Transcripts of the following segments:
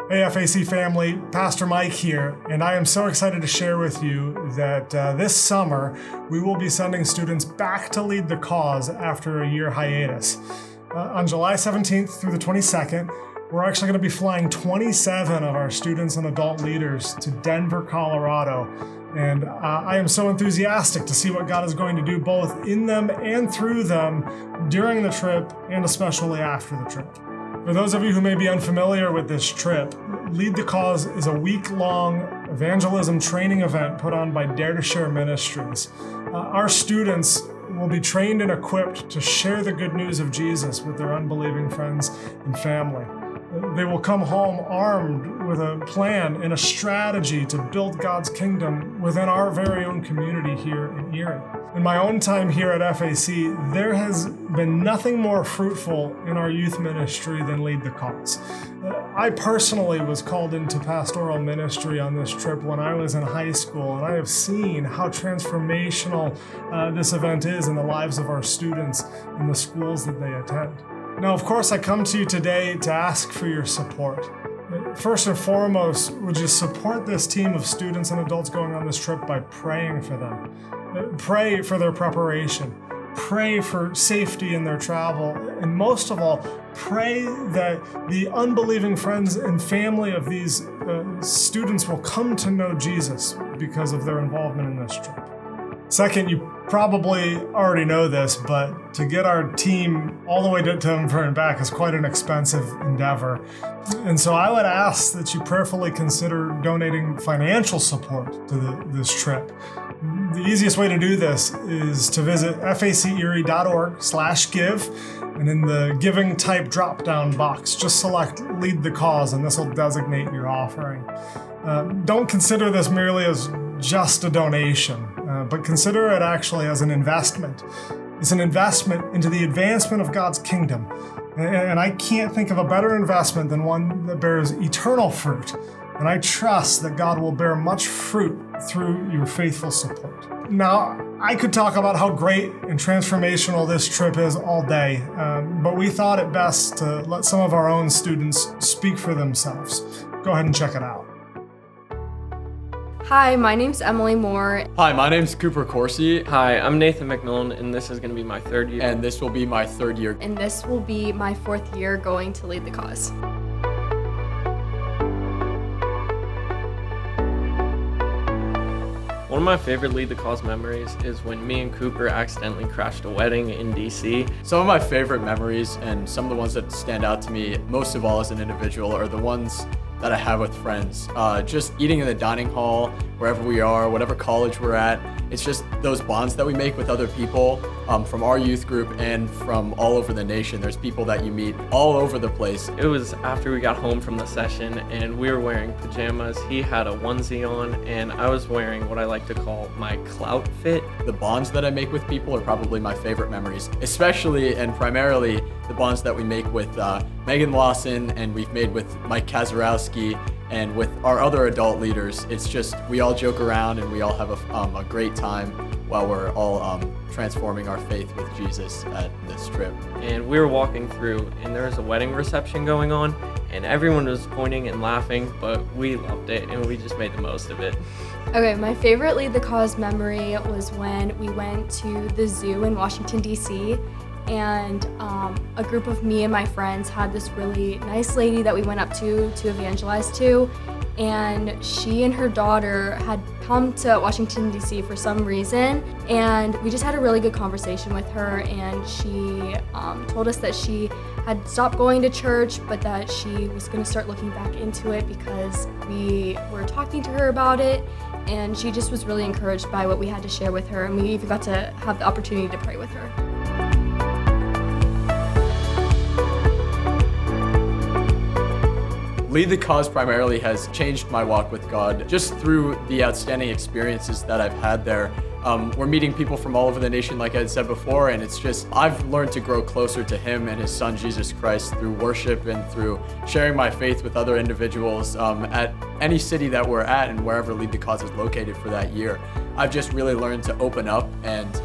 Hey FAC family, Pastor Mike here, and I am so excited to share with you that this summer we will be sending students back to lead the cause after a year hiatus. On July 17th through the 22nd, we're actually going to be flying 27 of our students and adult leaders to Denver, Colorado. And I am so enthusiastic to see what God is going to do both in them and through them during the trip and especially after the trip. For those of you who may be unfamiliar with this trip, Lead the Cause is a week-long evangelism training event put on by Dare to Share Ministries. Our students will be trained and equipped to share the good news of Jesus with their unbelieving friends and family. They will come home armed with a plan and a strategy to build God's kingdom within our very own community here in Erie. In my own time here at FAC, there has been nothing more fruitful in our youth ministry than Lead the Cause. I personally was called into pastoral ministry on this trip when I was in high school, and I have seen how transformational this event is in the lives of our students in the schools that they attend. Now, of course, I come to you today to ask for your support. First and foremost, would you support this team of students and adults going on this trip by praying for them? Pray for their preparation. Pray for safety in their travel. And most of all, pray that the unbelieving friends and family of these students will come to know Jesus because of their involvement in this trip. Second, you probably already know this, but to get our team all the way to Denver and back is quite an expensive endeavor. And so I would ask that you prayerfully consider donating financial support to this trip. The easiest way to do this is to visit facerie.org/give, and in the giving type drop-down box, just select Lead the Cause, and this will designate your offering. Don't consider this merely as just a donation, but consider it actually as an investment. It's an investment into the advancement of God's kingdom. And I can't think of a better investment than one that bears eternal fruit. And I trust that God will bear much fruit through your faithful support. Now, I could talk about how great and transformational this trip is all day, but we thought it best to let some of our own students speak for themselves. Go ahead and check it out. Hi, my name's Emily Moore. Hi, my name's Cooper Corsi. Hi, I'm Nathan McMillan, and this is going to be my third year. And this will be my third year. And this will be my fourth year going to Lead the Cause. One of my favorite Lead the Cause memories is when me and Cooper accidentally crashed a wedding in DC. Some of my favorite memories, and some of the ones that stand out to me most of all as an individual, are the ones that I have with friends. Just eating in the dining hall, wherever we are, whatever college we're at. It's just those bonds that we make with other people from our youth group and from all over the nation. There's people that you meet all over the place. It was after we got home from the session and we were wearing pajamas. He had a onesie on and I was wearing what I like to call my clout fit. The bonds that I make with people are probably my favorite memories, especially and primarily the bonds that we make with Megan Lawson and we've made with Mike Kazarowski and with our other adult leaders. It's just, we all joke around and we all have a great time while we're all transforming our faith with Jesus at this trip. And we were walking through and there was a wedding reception going on and everyone was pointing and laughing, but we loved it and we just made the most of it. Okay, my favorite Lead the Cause memory was when we went to the zoo in Washington, D.C., and a group of me and my friends had this really nice lady that we went up to evangelize to, and she and her daughter had come to Washington, D.C. for some reason, and we just had a really good conversation with her, and she told us that she had stopped going to church, but that she was going to start looking back into it because we were talking to her about it, and she just was really encouraged by what we had to share with her, and we even got to have the opportunity to pray with her. Lead the Cause primarily has changed my walk with God just through the outstanding experiences that I've had there. We're meeting people from all over the nation, like I had said before, and it's just, I've learned to grow closer to Him and His Son, Jesus Christ, through worship and through sharing my faith with other individuals at any city that we're at and wherever Lead the Cause is located for that year. I've just really learned to open up and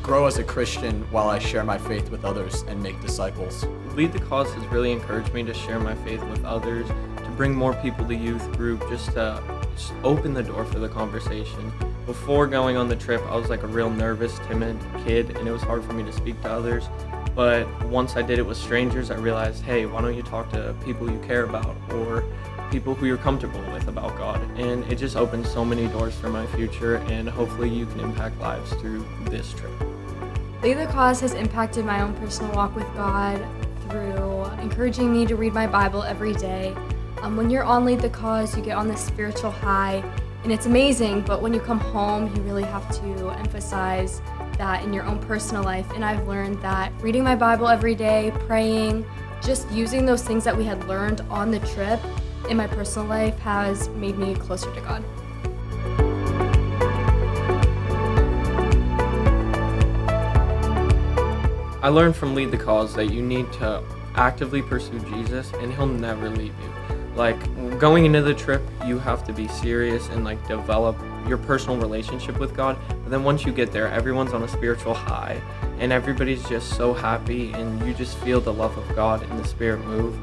grow as a Christian while I share my faith with others and make disciples. Lead the Cause has really encouraged me to share my faith with others, to bring more people to youth group, just to open the door for the conversation. Before going on the trip, I was like a real nervous, timid kid, and it was hard for me to speak to others. But once I did it with strangers, I realized, hey, why don't you talk to people you care about or people who you're comfortable with about God? And it just opened so many doors for my future, and hopefully you can impact lives through this trip. Lead the Cause has impacted my own personal walk with God through encouraging me to read my Bible every day. When you're on Lead the Cause, you get on this spiritual high, and it's amazing, but when you come home, you really have to emphasize that in your own personal life. And I've learned that reading my Bible every day, praying, just using those things that we had learned on the trip in my personal life has made me closer to God. I learned from Lead the Cause that you need to actively pursue Jesus, and he'll never leave you. Like, going into the trip, you have to be serious and like develop your personal relationship with God. But then once you get there, everyone's on a spiritual high and everybody's just so happy, and you just feel the love of God and the Spirit move.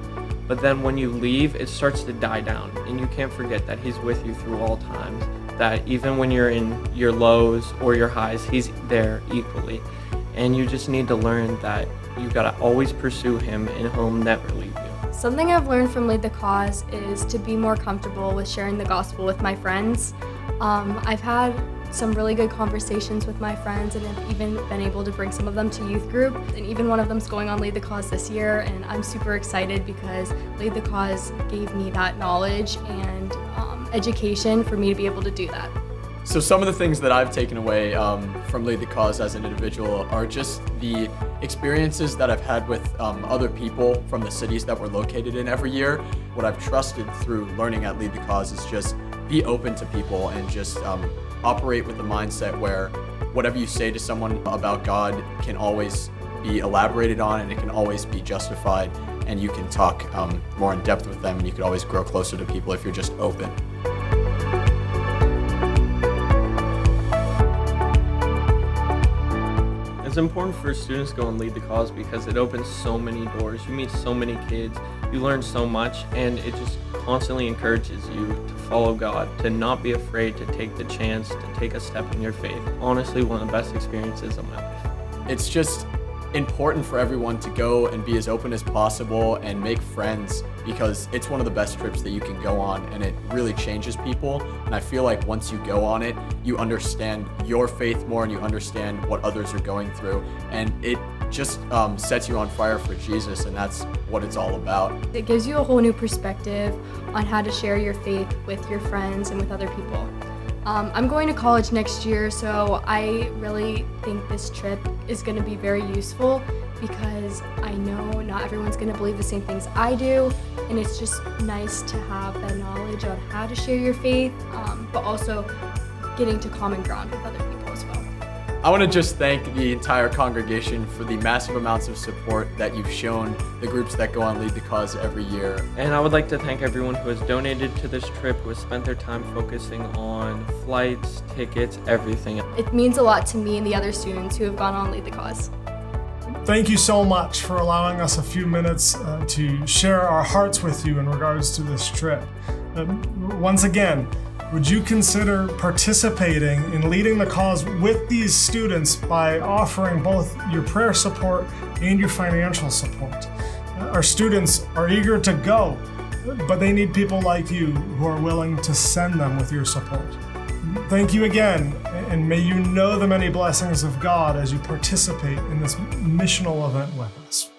But then when you leave, it starts to die down, and you can't forget that he's with you through all times, that even when you're in your lows or your highs, he's there equally. And you just need to learn that you gotta always pursue him, and he'll never leave you. Something I've learned from Lead the Cause is to be more comfortable with sharing the gospel with my friends. I've had some really good conversations with my friends, and have even been able to bring some of them to youth group. And even one of them's going on Lead the Cause this year, and I'm super excited because Lead the Cause gave me that knowledge and education for me to be able to do that. So some of the things that I've taken away from Lead the Cause as an individual are just the experiences that I've had with other people from the cities that we're located in every year. What I've trusted through learning at Lead the Cause is just be open to people and just operate with the mindset where whatever you say to someone about God can always be elaborated on, and it can always be justified, and you can talk more in depth with them, and you can always grow closer to people if you're just open. It's important for students to go and Lead the Cause because it opens so many doors. You meet so many kids, you learn so much, and it just constantly encourages you to follow God, to not be afraid to take the chance, to take a step in your faith. Honestly, one of the best experiences of my life. It's just important for everyone to go and be as open as possible and make friends, because it's one of the best trips that you can go on, and it really changes people. And I feel like once you go on it, you understand your faith more, and you understand what others are going through, and it just sets you on fire for Jesus, and that's what it's all about. It gives you a whole new perspective on how to share your faith with your friends and with other people. I'm going to college next year, so I really think this trip is going to be very useful because I know not everyone's going to believe the same things I do, and it's just nice to have that knowledge on how to share your faith, but also getting to common ground with other people as well. I want to just thank the entire congregation for the massive amounts of support that you've shown the groups that go on Lead the Cause every year. And I would like to thank everyone who has donated to this trip, who has spent their time focusing on flights, tickets, everything. It means a lot to me and the other students who have gone on Lead the Cause. Thank you so much for allowing us a few minutes to share our hearts with you in regards to this trip. Once again, would you consider participating in leading the cause with these students by offering both your prayer support and your financial support? Our students are eager to go, but they need people like you who are willing to send them with your support. Thank you again, and may you know the many blessings of God as you participate in this missional event with us.